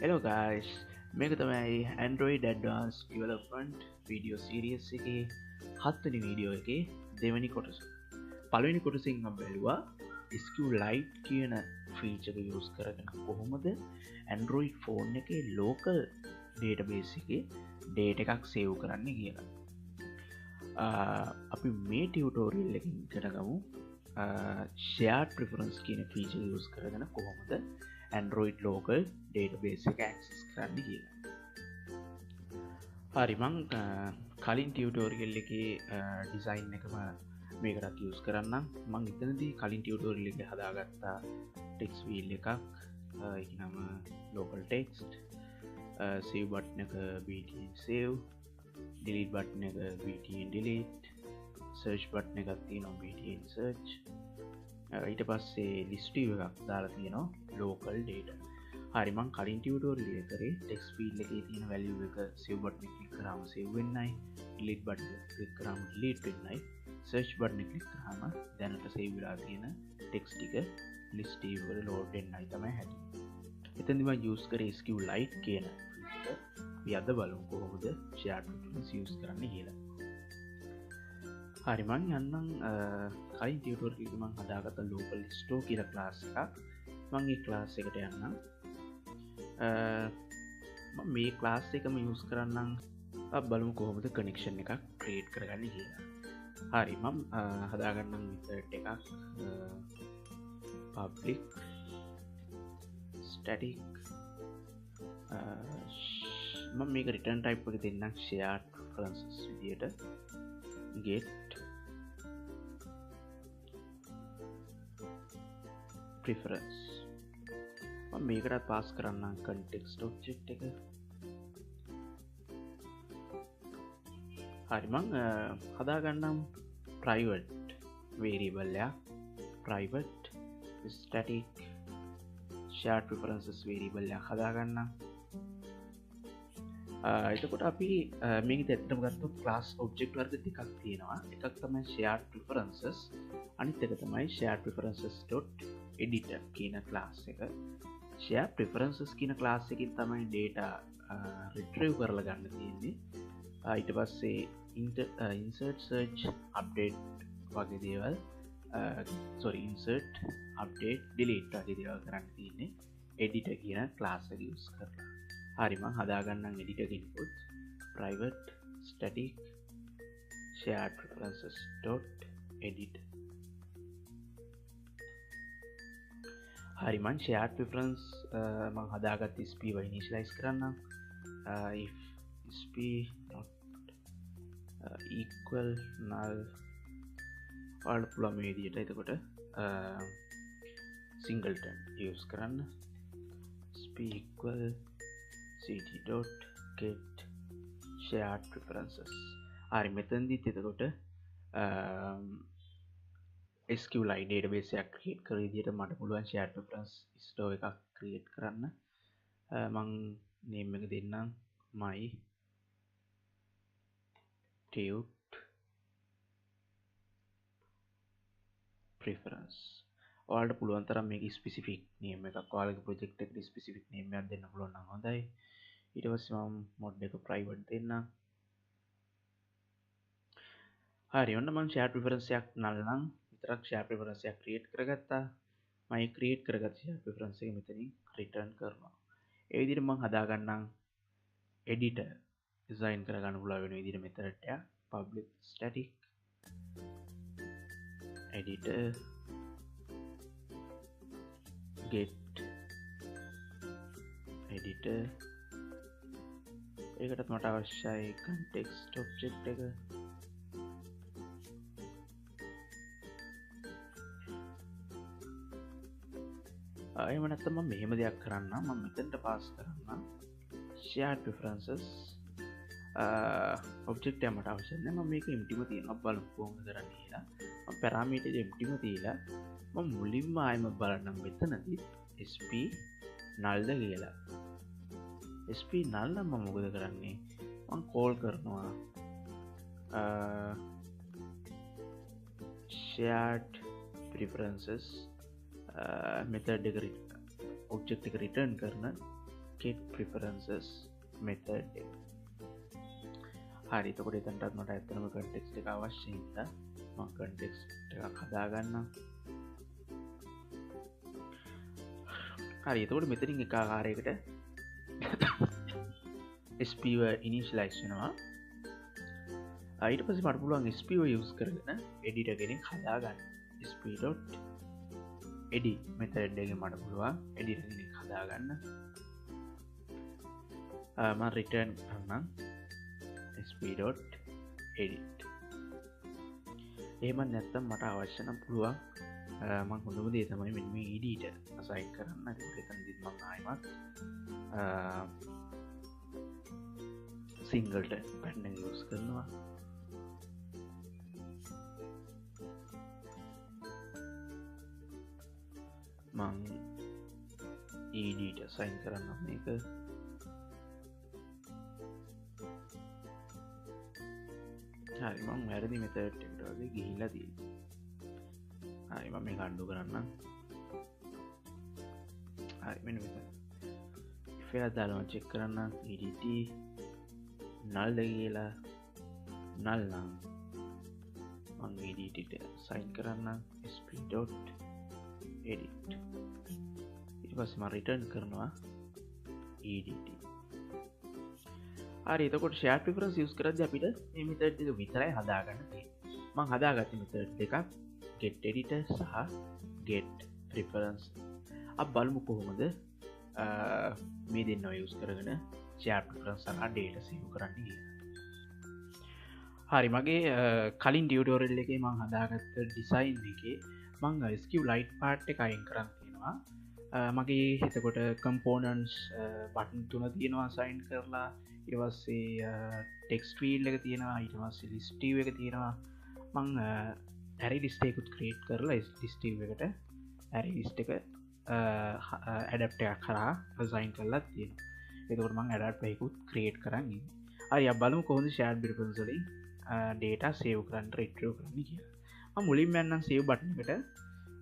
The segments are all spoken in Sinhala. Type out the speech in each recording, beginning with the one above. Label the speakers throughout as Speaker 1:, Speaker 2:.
Speaker 1: Hello guys, මේක තමයි Android Advanced Development Video Series එකේ 7 වෙනි වීඩියෝ එකේ දෙවැනි කොටස. පළවෙනි කොටසින් මම බැලුවා SQLite කියන ෆීචර් එක යූස් කරගෙන කොහොමද Android phone එකේ local database එකේ data එකක් save කරන්න කියලා. අපි මේ ටියුටෝරියල් එකකින් ඉගෙන ගමු shared preference කියන ෆීචර් යූස් කරගෙන කොහොමද Android local database එක access කරන්න කියලා. හරි මං කලින් ටියුටෝරියල් එකේ ඩිසයින් එකම මේකටත් යූස් කරන්නම්. මං එතනදී කලින් ටියුටෝරියල් එකේ හදාගත්තා text wheel එකක්. ඒක නම local text, save button එක btn save, delete button එක btn delete, search button එකක් තියෙනවා btn search. ඊට පස්සේ list view එකක් දාලා තියෙනවා local data. හරි මං කලින් ටියුටෝරියල් එකේ කරේ text field එකේ තියෙන value එක save button එක click කරාම save වෙන්නයි, delete button එක click කරාම delete වෙන්නයි, search button එක click කරාම දැනට save වෙලා තියෙන text ටික list view එකට load වෙන්නයි තමයි හැදෙන්නේ. එතනදි මම use කරේ SQLite කියන feature. අපි අද බලමු කොහොමද shared preference use කරන්න කියලා. හරි මං යන්නම් කලින් ටියුටෝරියල් එකේ මං හදාගත්ත local store කියලා class එකක්. මං මේ class එකට යන්නම්. මම මේ class එකම use කරන්නම්. අපි බලමු කොහොමද connection එකක් create කරගන්නේ කියලා. හරි මම හදාගන්නම් method එකක් public static මම මේක return type එක දෙන්නම් shared preferences විදියට get preference. මම මේකට පාස් කරන්නම් context object එක. හරි මම හදාගන්නම් private variable එකක්, private static shared preferences variable එකක් හදාගන්නම්. එතකොට අපි මේක ඇත්තටම ගත්තොත් class object වර්ග දෙකක් තියෙනවා. එකක් තමයි shared preferences, අනිත් එක තමයි shared preferences.editor කියන class එක. shared preferences කියන class එකකින් තමයි data retrieve කරලා ගන්න තියෙන්නේ. ඊට පස්සේ insert search update වගේ දේවල් insert update delete වගේ දේවල් කරන්න තියෙන්නේ editor කියන class එක use කරලා. හරි මම හදාගන්නම් editor input private static shared preferences.edit. හරි මම shared preference මම හදාගත්ත sp initialize කරන්නම්. if sp not equal null වලට පුළුවන් මේ විදිහට. එතකොට singleton use කරන්න. sp equal cd.get shared preferences. හරි මෙතනදිත් එතකොට SQLite database එකක් create කරන විදිහට මට පුළුවන් shared preference store එකක් create කරන්න. මං name එක දෙන්නම් my tut preference. ඔයාලට පුළුවන් තරම් මේක specific name එකක්, ඔයාලගේ project එකට specific name එකක් දෙන්න පුළුවන් නම් හොඳයි. ඊට පස්සේ මම mod එක private දෙන්නම්. හරි ඔන්න මම shared preference එකක් null නම් විතරක් shared preference එකක් create කරගත්තා. මම create කරගත්ත shared preference එක මෙතනින් return කරනවා. ඒ විදිහට මම හදාගන්නම් editor design කරගන්න පුළුවන් වෙන විදිහට method එකක් public static editor get editor. ඒකටත් මට අවශ්‍යයි context object එක. එහෙම නැත්නම් මම මෙහෙම දෙයක් කරන්නම්. මම මෙතනට පාස් කරන්නම් shared preferences object එක මට අවශ්‍ය නැහැ. මම මේක emptyම තියනවා. බලමු කොහොමද කරන්නේ කියලා. මම parameter එක emptyම තියලා මම මුලින්ම ආයෙම බලන්නම් මෙතනදී sp null ද කියලා. sp null නම් මම මොකද කරන්නේ? මම call කරනවා shared preferences method එක object එක return කරන get preferences method එක. හරි එතකොට එතනටත් මට ඇත්තටම context එක අවශ්‍ය හින්දා මම context එකක් හදාගන්නම්. හරි එතකොට මෙතනින් එක ආකාරයකට SP ඉනිෂියලයිස් වෙනවා. ඊට පස්සේ මට පුළුවන් SP යූස් කරගෙන editor කෙනෙක් හදාගන්න. sp.edit method එකෙන් මට පුළුවන් editor කෙනෙක් හදාගන්න. මම return කරනම් sp.edit. එහෙම නැත්නම් මට අවශ්‍ය නම් පුළුවන් මම හොඳම දේ තමයි මෙන්න මේ editor assign කරන්න. ඒක එතනදී මම ආයිමත් singleton pattern එක use කරනවා. මං editor assign කරන්න මේක. හරි මම වැරදි method එකට වගේ ගිහිල්ලා තියෙනවා. හරි මම මේක අන්ඩු කරන්නම්. හරි මෙන්න මෙතන if එකක් දාලා මම check කරන්නම් edt null කියලා null නම් මම edt එකට assign කරන්නම් sp.edit. ඊට පස්සේ මම return කරනවා edt. හරි එතකොට shared preference use කරද්දී අපිට මේ method දෙක විතරයි හදාගන්න තියෙන්නේ. මම හදාගත්ත method දෙකක් get editor සහ get preference. අපි බලමු කොහොමද මේ දෙන්නවා use කරගෙන shared preference සහ data save කරන්නේ කියලා. හරි මගේ කලින් ටියුටෝරියල් එකේ මම හදාගත්ත design එකේ මම SQLite part එක අයින් කරන් තියෙනවා. මගේ එතකොට components button තුන තියෙනවා assign කරලා. ඊට පස්සේ text field එක තියෙනවා. ඊට පස්සේ list view එක තියෙනවා. මම array list එකකුත් create කරලා list view එකට array list එක adapt එකක් කරා assign කරලා තියෙනවා. එතකොට මම adapt එකකුත් create කරන් ඉන්නේ. හරි අපි බලමු කොහොමද shared preference වලින් data save කරන්න retrieve කරන්න කියලා. මම මුලින්ම යන්නම් save button එකට.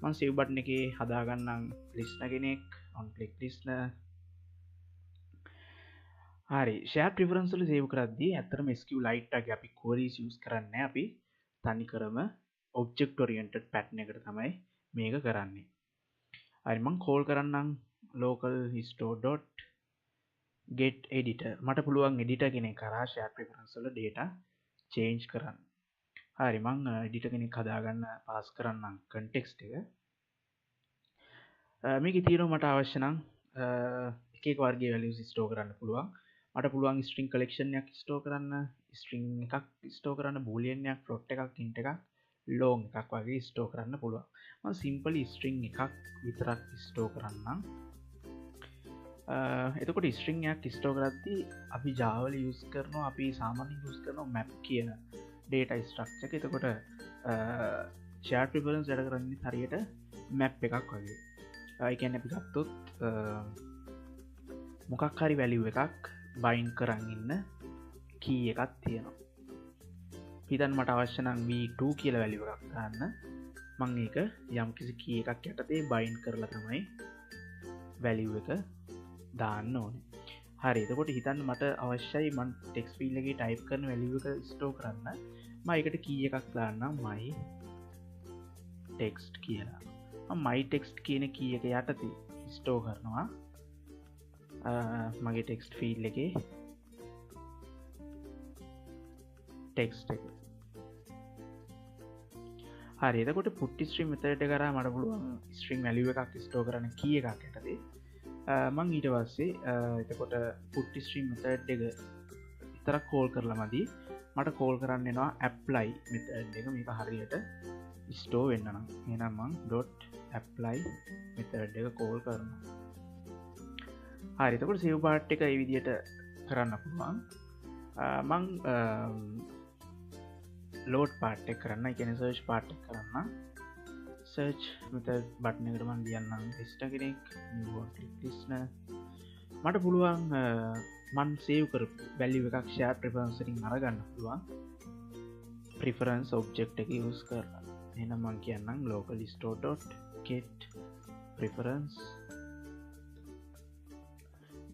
Speaker 1: මම save button එකේ හදාගන්නම් listener කෙනෙක් on click listener. හරි shared preference වල save කරද්දී ඇත්තටම SQLite එකේ අපි queries use කරන්නේ අපි තනිකරම object oriented pattern එකට තමයි මේක කරන්නේ. හරි මම call කරන්නම් local store.get editor. මට පුළුවන් editor කෙනෙක් කරා shared preference වල data change කරන්න. හරි මම editor කෙනෙක් හදාගන්න pass කරන්නම් context එක. මේකේ තියෙනවා මට අවශ්‍ය නම් එක එක වර්ගයේ values store කරන්න පුළුවන්. මට පුළුවන් string collection එකක් store කරන්න, string එකක් store කරන්න, boolean එකක්, float එකක්, int එකක්, long එකක් වගේ store කරන්න පුළුවන්. මම simply string එකක් විතරක් store කරන්නම්. එතකොට string එකක් store කරද්දී අපි Java වල use කරනවා අපි සාමාන්‍යයෙන් use කරනවා map කියන data structure එක. එතකොට shared preference වැඩ කරන්නේ හරියට map එකක් වගේ. ඒ කියන්නේ අපි ගත්තොත් මොකක් හරි value එකක් bind කරන් ඉන්න key එකක් තියෙනවා. හිතන්න මට අවශ්‍ය නම් v2 කියලා value එකක් ගන්න. මම ඒක යම්කිසි key එකක් යටතේ bind කරලා තමයි value එක දාන්න ඕනේ. හරි එතකොට හිතන්න මට අවශ්‍යයි මම text field එකේ type කරන value එක store කරන්න. මම ඒකට key එකක් දාන්නම් my text කියලා. මම my text කියන key එක යටතේ store කරනවා මගේ text field එකේ text එක. හරි එතකොට put string method එක කරා මට පුළුවන් string value එකක් store කරන්න key එකක් යටතේ. මං ඊට පස්සේ එතකොට put string method එක විතරක් call කරලා මදි. මට call කරන්න එනවා apply method එක. මේක හරියට store වෙන්න නම් එහෙනම් මං .apply method එක call කරනවා. හරි එතකොට save part එක මේ විදිහට කරන්න පුළුවන්. මං load part එක කරන්න, ඒ කියන්නේ search part එක කරන්න. search method button එකට මම ලියන්නම් listener කෙනෙක් listener. මට පුළුවන් මම save කරපු value එකක් shared preference එකකින් අරගන්න පුළුවන් preference object එක use කරලා. එහෙනම් මම කියන්නම් local store.get preference.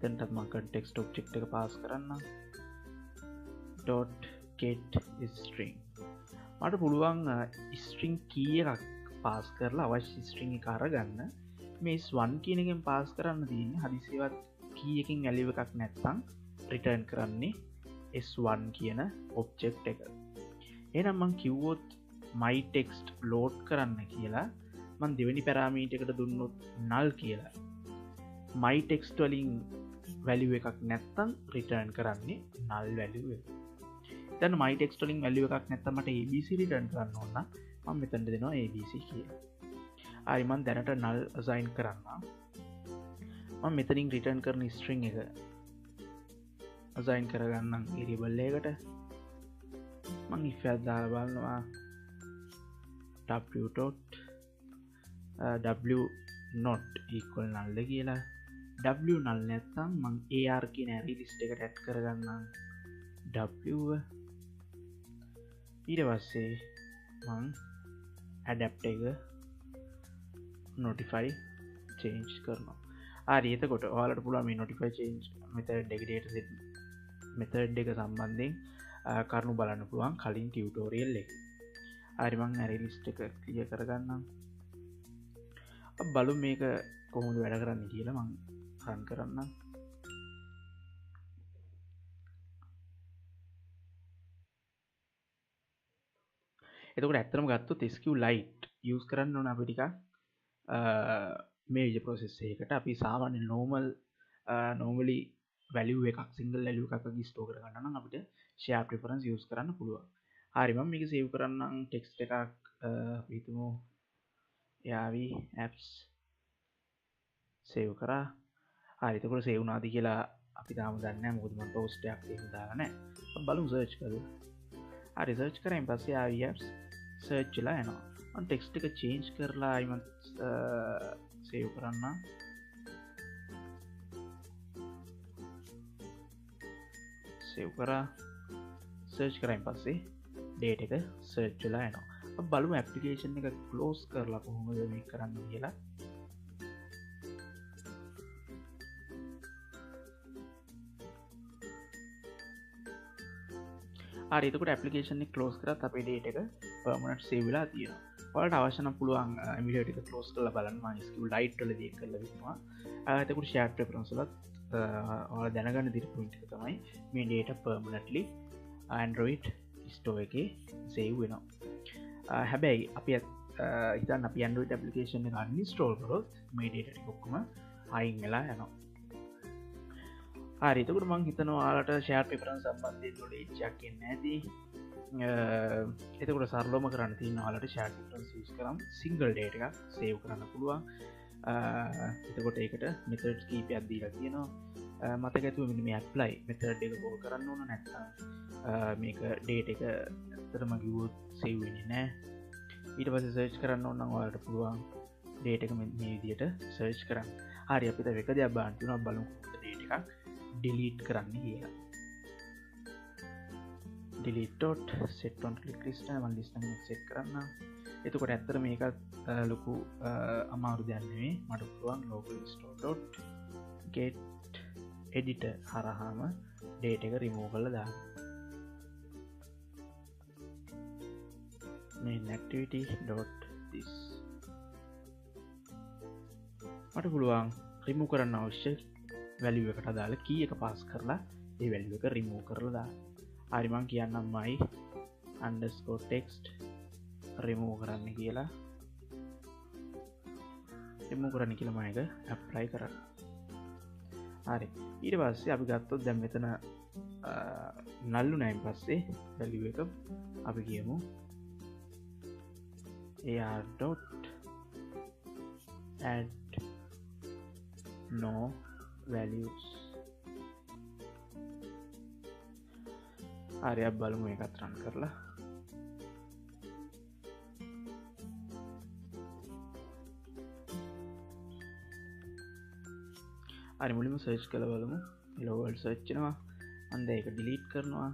Speaker 1: එතනටත් මම context object එක පාස් කරන්න .get string මට පුළුවන් string key එකක් පාස් කරලා අවශ්‍ය string එක අරගන්න මේ s1 කියන එකෙන් පාස් කරන්න තියෙන්නේ හදිසියවත් key එකකින් value එකක් නැත්නම් return කරන්නේ s1 කියන object එක. එහෙනම් මම කිව්වොත් my text load කරන්න කියලා මම දෙවෙනි පැරාමීටර් එකට දුන්නොත් null කියලා my text වලින් value එකක් නැත්නම් return කරන්නේ null value එක. දැන් my text වලින් value එකක් නැත්නම් මට abc return කරන්න ඕන නම් මම මෙතනට දෙනවා abc කියලා. හරි මම දැනට null assign කරනවා. මම මෙතනින් return කරන string එක assign කරගන්නම් variable එකකට. මම if එකක් දාලා බලනවා w not equal null කියලා. w null නැත්නම් මම ar කියන array list එකට add කරගන්නම් w ඊට පස්සේ මම adapt එක notify change කරනවා. හරි එතකොට ඔයාලට පුළුවන් මේ notify change method එක data set method එක සම්බන්ධයෙන් කරුණු බලන්න පුළුවන් කලින් tutorial එකේ. හරි මම array list එක clear කරගන්නම්. අපි බලමු මේක කොහොමද වැඩ කරන්නේ කියලා මම run කරන්නම්. එතකොට ඇත්තටම ගත්තොත් SQLite use කරන්න ඕන අපි ටිකක් මේ විදිහේ process එකකට අපි සාමාන්‍ය normally value එකක් single value එකක් store කරගන්න නම් අපිට share preference use කරන්න පුළුවන්. හරි මම මේක save කරන්නම් text එකක් අපි හිතමු yavi apps save කරා. හරි එතකොට save වුණාද කියලා අපි තාම දන්නේ නැහැ මොකද මම post එකක් එහෙම දාලා නැහැ. අපි බලමු search කරලා. හරි search කරායින් පස්සේ yavi apps search වෙලා එනවා. මම text එක change කරලා මම save කරන්න. save කරා search කරායින් පස්සේ date එක search වෙලා එනවා. අපි බලමු application එක close කරලා කොහොමද මේක කරන්න කියලා. හරි එතකොට application එක close කරත් අපේ data එක permanent save වෙලා තියෙනවා. ඔයාලට අවශ්‍ය නම් පුළුවන් emulator එක close කරලා බලන්න. මම SQLite වලදී ඒක කරලා විකුණා. එතකොට shared preference වලත් ඔයාලා දැනගන්න දින point එක තමයි මේ data permanently Android store එකේ save වෙනවා. හැබැයි අපි හිතන්න අපි Android application එක uninstall කරොත් මේ data ටික ඔක්කොම අයින් වෙලා යනවා. හරි එතකොට මං හිතනවා ඔයාලට share preference සම්බන්ධයෙන් knowledge එකක් එන්නේ නැති. එතකොට සරලවම කරන්න තියෙන ඔයාලට share preference use කරාම single data එකක් save කරන්න පුළුවන්. එතකොට ඒකට methods කීපයක් දීලා තියෙනවා. මතක ඇතුව මෙන්න මේ apply method එක call කරන්න ඕන නැත්නම් මේක data එක ඇත්තටම කිව්වොත් save වෙන්නේ නැහැ. ඊට පස්සේ search කරන්න ඕන නම් ඔයාලට පුළුවන් data එක මේ විදිහට search කරන්න. හරි අපි දැන් එක දෙයක් බලන්න තියෙනවා බලමු data එකක් delete කරන්න කියලා. delete set on click list එක මම list එක set කරන්න. එතකොට ඇත්තට මේකත් ලොකු අමාරු දෙයක් නෙවෙයි. මට පුළුවන් local store.get editor හරහාම data එක remove කරලා දාන්න. main activity.this මට පුළුවන් remove කරන්න අවශ්‍ය value එකට අදාළ key එක pass කරලා ඒ value එක remove කරලා දාන්න. හරි මම කියන්නම් my underscore text remove කරන්න කියලා. remove කරන්න කියලා මම ඒක apply කරන්න. හරි ඊට පස්සේ අපි ගත්තොත් දැන් මෙතන null උනායින් පස්සේ value එක අපි කියමු ar.add no values. හරි අපි බලමු මේකත් run කරලා. හරි මුලින්ම search කරලා බලමු. hello world search වෙනවා. මම දැන් ඒක delete කරනවා.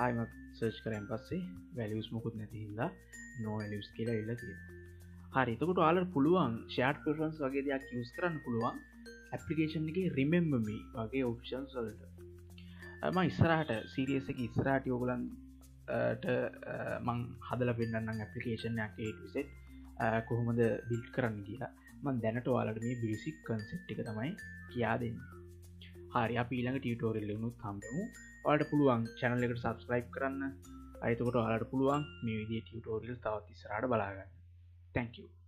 Speaker 1: ආයෙමත් search කරායින් පස්සේ values මොකුත් නැති හින්දා no values කියලා එලා තියෙනවා. හරි එතකොට ඔයාලට පුළුවන් shared preference වගේ දෙයක් use කරන්න පුළුවන් ඇපලිකේෂන් එක රිමෙම්බම වගේ ඔප්ෂන් සල්ට ම ඉස්සරහට සිරියස එක ඉස්සරහට යෝගලන්ට මං හදල පෙන්න්නම් ඇපලිකේෂන් විසෙට් කොහොමද බිල්් කරන්න කියලා මන් දැනට වාලට මේ බිසික් කන්සෙප් එක තමයි කියා දෙන්න හරි ඊළඟ ටියටෝරියල් නුත් හම්බමු ඔයාලට පුළුවන් channel එකට subscribe කරන්න අයිතකොට ඔයාලට පුළුවන් මේ විදිහේ ටියටෝරියල් තවත් ඉස්සරහට බලාගන්න thank you